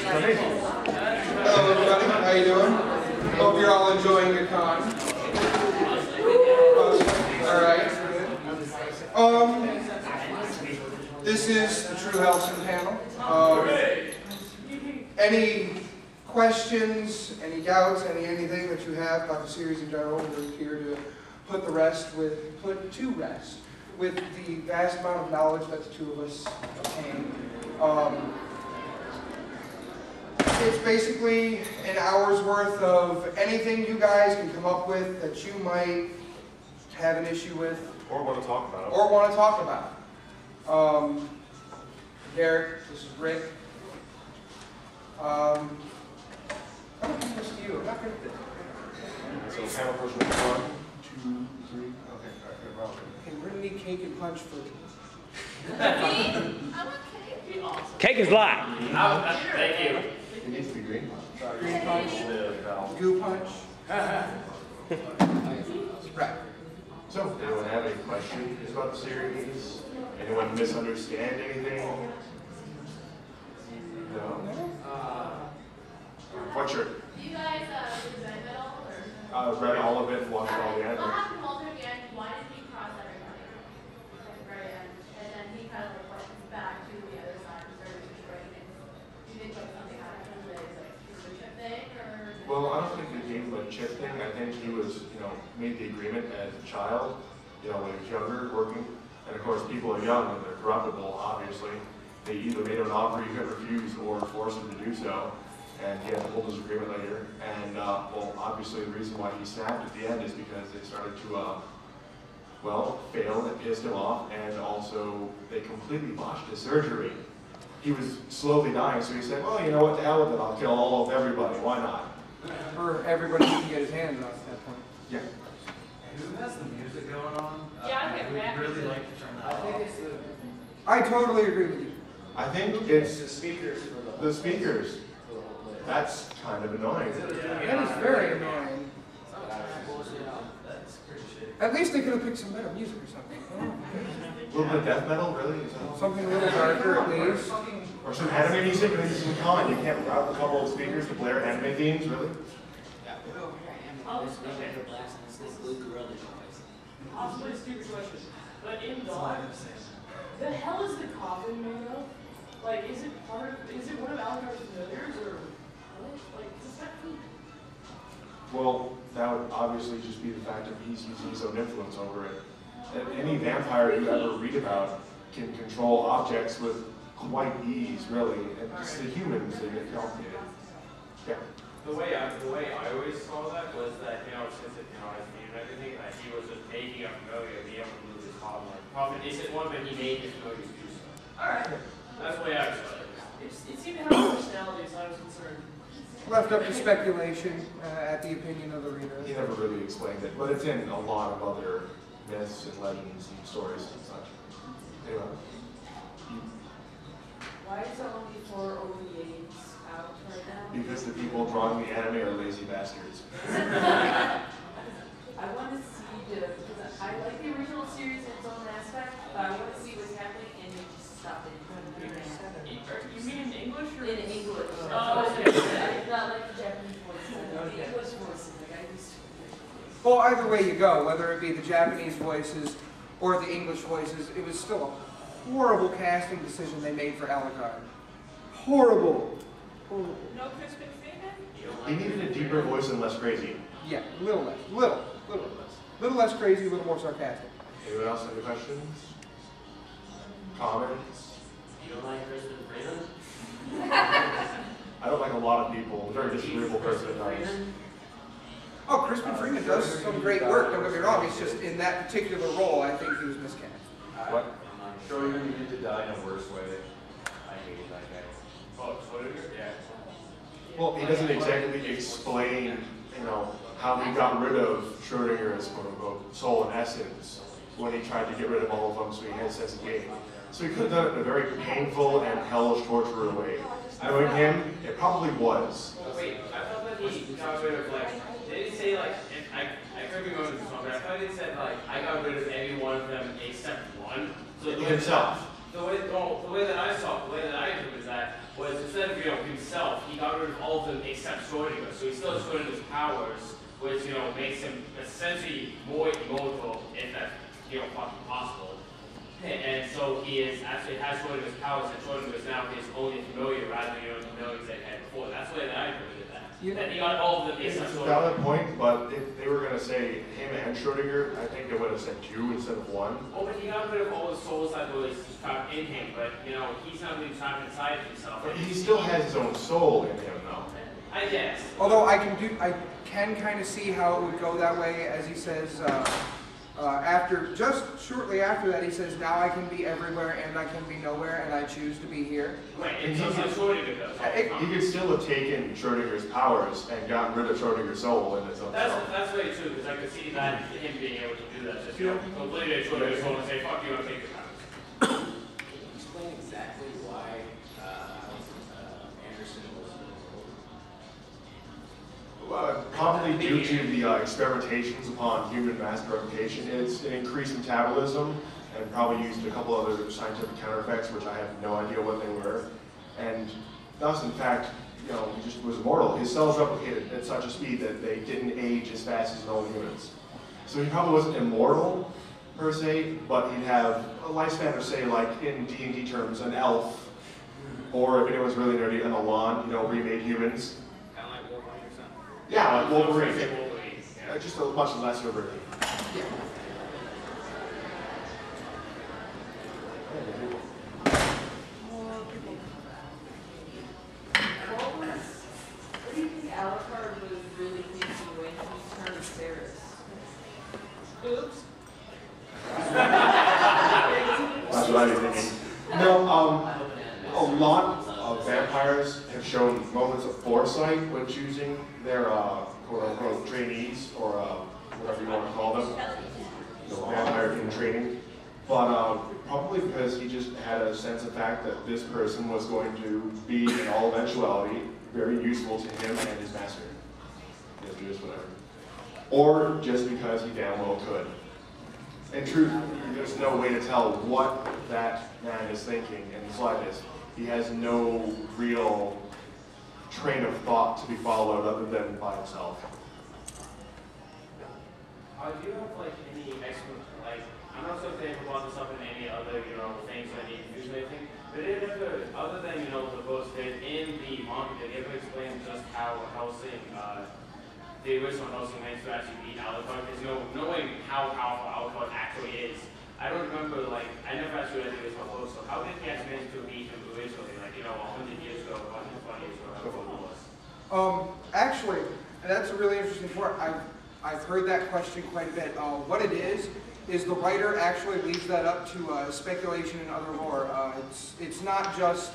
Hello everybody, how you doing? Hope you're all enjoying your con. Alright. This is the True Hellsing Panel. Any questions, any doubts, anything that you have about the series in general, we're here to put to rest with the vast amount of knowledge that the two of us obtain. It's basically an hour's worth of anything you guys can come up with that you might have an issue with. Or want to talk about. Derek, this is Rick. I'm going to give this to you. I'm not good at this. So panel person 1, 2, 3. Okay, all right. Okay, we're going to need cake and punch for... I want cake. Awesome. Cake is live. Thank you. It needs to be green. Green punch. Goo punch. Right. So, anyone have any questions about the series? Anyone misunderstand anything? No? What's your... Do you guys read it all? Or? Read all of it, watched all the anime. What happened to Walter at the end? Why did he cross everybody at the very end? And then he kind of like went back to the other side and started destroying it. Do you think like something happened with like the chip thing? Or? Well, I don't think it came from a chip thing. I think he was, made the agreement as a child, when he was younger, working. And of course, people are young and they're corruptible, obviously. They either made him an offer he couldn't refuse or forced him to do so. And he had to hold his agreement later. And, well, obviously the reason why he snapped at the end is because they started to, fail and it pissed him off. And also, they completely botched his surgery. He was slowly dying, so he said, well, you know what, to hell with it, I'll kill all of everybody, why not? Or everybody can get his hands on at that point. Yeah. Who has the music going on? Yeah, I think I would really like to turn that off. I totally agree with you. I think it's The speakers for the speakers. for the whole place. That's kind of annoying. That is very annoying. That's pretty shit. At least they could have picked some better music or something. A little bit of death metal, really? Is that... Something a little darker at least. Or some anime music, and this is con. You can't route a couple of speakers to blare anime themes, really? Possibly a stupid question, but in Dawn, the hell is the coffin made of? Like, is it one of Alucard's familiars, or like, is that food? Well, that would obviously just be the fact that he's using his own influence over it. And any vampire you ever read about can control objects with quite ease, really. And it's the humans that get complicated. Yeah. The way I always saw that was that, since it, has meat and everything, that he was just making a familiar be able to move his coffin. Coffin isn't one, but he made his familiar do so. Alright. That's the way I saw it. It seemed to have a personality, so I was concerned. Left up to speculation at the opinion of the reader. He never really explained it, but it's in a lot of other myths and legends and stories and such. Anyway. Why is there only 4 OVAs out right now? Because the people drawing the anime are lazy bastards. I want to see because I like the original series in its own aspect, but I want to see what's happening and you just stop it. You mean in English or? In English. Oh, okay. Not like the Japanese voices. The English voices, like I used to. Well, either way you go, whether it be the Japanese voices or the English voices, it was still a horrible casting decision they made for Alucard. Horrible. Horrible. No Crispin Freeman? He needed a deeper voice and less crazy. Yeah, little less. Little less crazy, a little more sarcastic. Anyone else have any questions? Comments? You don't like Crispin Freeman? I don't like a lot of people. Very disagreeable person at times. Oh, Crispin Freeman does some great work, don't get me wrong. It's just in that particular role, I think he was miscast. What? Showing him needed to die in a worse way. I hated that guy. Oh, yeah. Well, he doesn't exactly explain, how he got rid of Schrodinger's quote-unquote soul and essence when he tried to get rid of all of them so he had a sense of gain. So he could have done it in a very painful and hellish torture way. Knowing him, it probably was. Wait, I thought that he got rid of, did he say, I could be going to this one, but I thought he said, I got rid of every one of them except one. So Himself. The way that I saw it, the way that I took it is that was instead of himself, he got rid of all of them except Schrodinger. So he still has Schrodinger's powers, which makes him essentially more immortal, if that's fucking possible. And so he actually has Schrodinger's powers, and Schrodinger is now his only familiar rather than the familiars that he had before. That's the way that I interpreted that. That he got all of them It's except a Schrodinger. valid point, but if they were going to say him and Schrodinger, I think they would have said 2 instead of 1. Oh, but he got rid of all the souls that was trapped in him, but he's not really trapped inside of himself. But he still has his own soul in him, though. I guess. Although I can kind of see how it would go that way, as he says, just shortly after that, he says, now I can be everywhere and I can be nowhere, and I choose to be here. Right, and so Schrodinger does. He could still have taken Schrodinger's powers and gotten rid of Schrodinger's soul in his own self. That's very true, because I could see that him being able to do that. Just completely Schrodinger's soul and say, fuck you, I'm taking your powers. Explain exactly why Anderson was Probably due to the experimentations upon human mass replication. It's an increased metabolism, and probably used a couple other scientific counter effects, which I have no idea what they were. And thus, in fact, he just was immortal. His cells replicated at such a speed that they didn't age as fast as normal humans. So he probably wasn't immortal, per se, but he'd have a lifespan of, say, like in D&D terms, an elf, or if anyone's really nerdy, an Elan, remade humans. Kind of like Wolverine or something. Yeah, like Wolverine. Yeah. Just a much lesser version. Yeah. What do you think Alucard was really thinking when he turned Ceres? Oops. That's what I'd be thinking. No, a lot of vampires have shown moments of foresight when choosing their quote-unquote trainees, or whatever you want to call them, vampire in training. But probably because he just had a sense of fact that this person was going to be, in all eventuality, very useful to him and his master. Yes, just whatever. Or just because he damn well could. In truth, there's no way to tell what that man is thinking in the slightest. He has no real train of thought to be followed other than by himself. Do you have any I'm not so thankful about this up in any other things or any confusion or anything, but it ever, other than the books, did in the manga, did it ever explain just how Hellsing, the original Hellsing managed to actually beat Alucard? Because knowing how powerful Alucard actually is, I don't remember, I never actually read the original book, so how did he actually manage to beat him originally, 100 years ago, 120 years ago, however it was? Actually, and that's a really interesting part. I've heard that question quite a bit. What it is the writer actually leaves that up to speculation and other lore. It's not just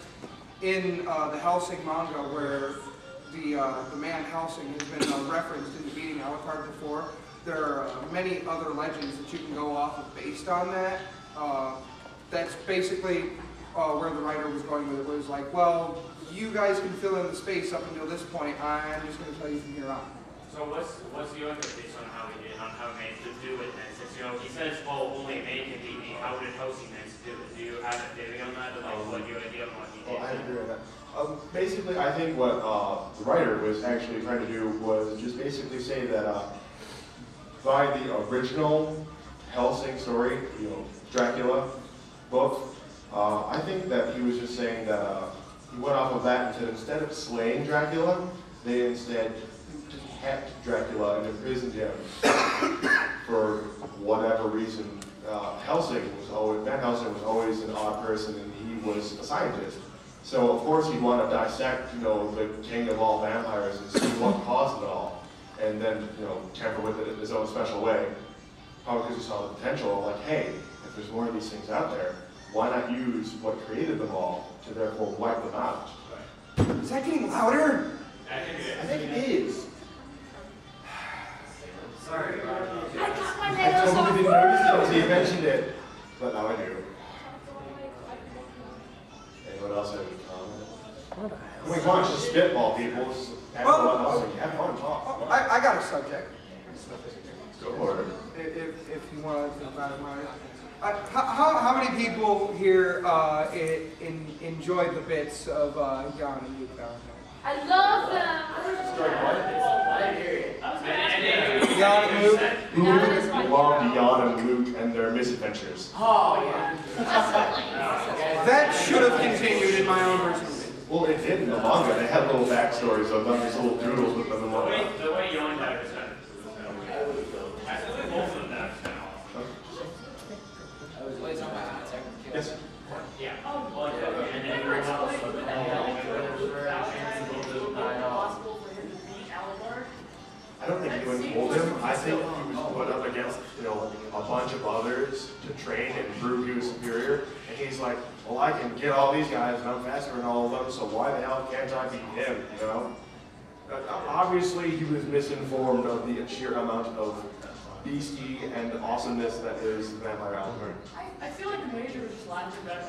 in the Hellsing manga where the man Hellsing has been referenced in beating Alucard before. There are many other legends that you can go off of based on that. That's basically where the writer was going with it. Was like, well, you guys can fill in the space up until this point. I'm just going to tell you from here on. So what's your interpretation on how he managed to do it then? Since he says, only a man can beat me. How did Hellsing manage to do it? Do you have a theory on that, or what your idea on what he did? I agree with that. Basically, I think what the writer was actually trying to do was just basically say that by the original Hellsing story, Dracula book, I think that he was just saying that he went off of that and said instead of slaying Dracula, they instead just kept Dracula and imprisoned him for whatever reason. Van Helsing was always an odd person, and he was a scientist. So of course he'd want to dissect, the king of all vampires and see what caused it all, and then, tamper with it in his own special way. Probably because he saw the potential of hey, if there's more of these things out there, why not use what created them all to therefore wipe them out? Is that getting louder? I think it is. I think it is. Sorry. I got my I nails totally didn't off. notice it until you mentioned it, but now I do. Anyone else have any comments? I mean, come on, just spitball, people. Just have fun, talk. I got a subject. Go for it. If you want to think about it, Ryan. How many people here enjoyed the bits of Jan and Luke Valentine? I love them. Jan and Luke? Who loved Jan and Luke and their misadventures? Oh, yeah. That should have continued in my own version of it. Well, it did in the manga. They had little backstories of them, these little doodles with them in the manga. The way Jan died was better. Actually, both of them died. Yes. Yeah. Oh, Well, and then never explained what the hell possible for him to beat Alucard. I don't think anyone told him. I think he was put up against, a bunch of others to train and prove he was superior. And he's like, well, I can get all these guys and I'm faster than all of them, so why the hell can't I beat him, Obviously, he was misinformed of the sheer amount of beastie and awesomeness that is Vampire Alucard. I feel like the Major was just laughing back on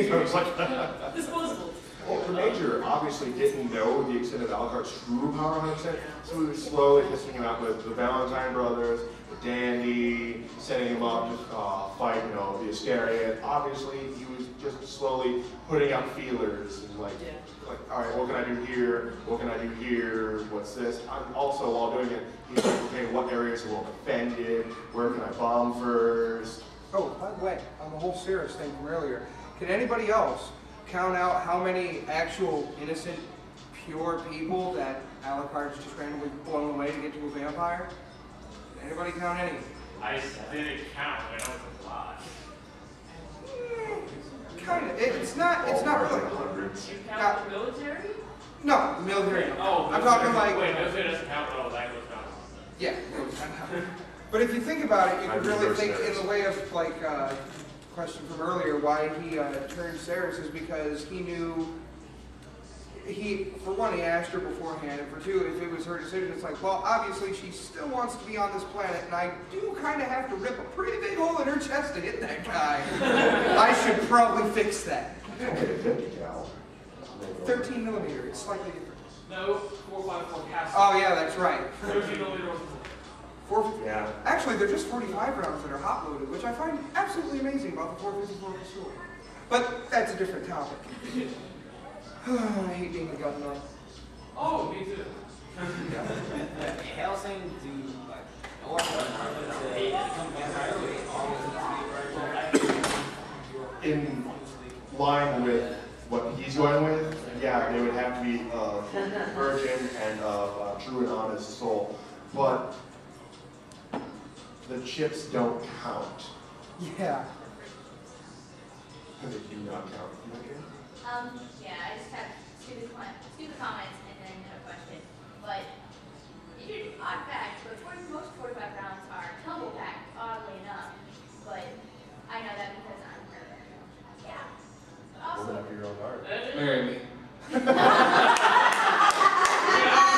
So it's like, disposable. well, the Major obviously didn't know the extent of Alucard's true power 100%, so he was slowly testing him out with the Valentine brothers, the Dandy, setting him up to fight, the Asteriot. Obviously, he was just slowly putting out feelers and like, all right, what can I do here? What can I do here? What's this? Also, while doing it, he's like, okay, what areas are well defended? Where can I bomb first? Oh, by the way, on the whole Cirrus thing from earlier, can anybody else count out how many actual innocent, pure people that Alucard's just randomly blown away to get to a vampire? Can anybody count any? I didn't count, I know it's a lot. Kind of. It's not really. Hundreds. You count the military? No, the military. Oh, I'm talking like. Wait, military doesn't count at all, that goes down. Yeah. But if you think about it, you could really think in mercenaries. the way of like question from earlier, why he turned Ceres is because he knew. For one, he asked her beforehand, and for two, if it was her decision, it's like, well, obviously she still wants to be on this planet, and I do kind of have to rip a pretty big hole in her chest to hit that guy. I should probably fix that. 13 millimeter, it's slightly different. No, 454 Castle. Oh yeah, that's right. 13 millimeter was 450. Yeah. Actually, they're just 45 rounds that are hot loaded, which I find absolutely amazing about the 454 pistol. But that's a different topic. I hate being a gun nut. Oh, me too. Hellsing to like North to become vampire In line with what he's going with, yeah, they would have to be virgin and true and honest soul. But the chips don't count. Yeah. They do not count. Yeah, I just have stupid comments and then a question. But odd fact, but most 45 rounds are tumble packed, oddly enough. But I know that because I'm yeah. But also, Open up your own heart. Marry me.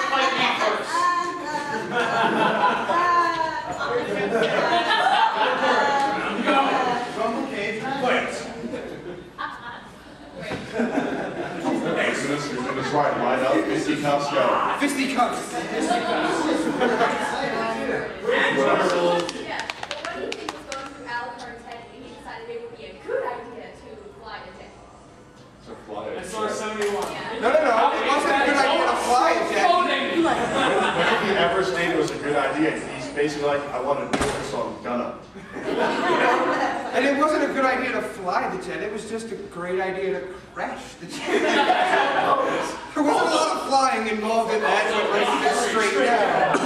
Fight me first. You're gonna try to line up, fisticuffs go. Fisticuffs! yeah. But what do you think was going through Alucard's head when he decided it would be a good idea to fly to Jet? So fly it. SR 71. Yeah. No, it wasn't a good idea to fly a jet. Whenever he ever stated it was a good idea, he's basically like, I want to do this, so I'm gonna. And it wasn't a good idea to fly the jet, it was just a great idea to crash the jet. There wasn't a lot of flying involved in that, but like just straight down.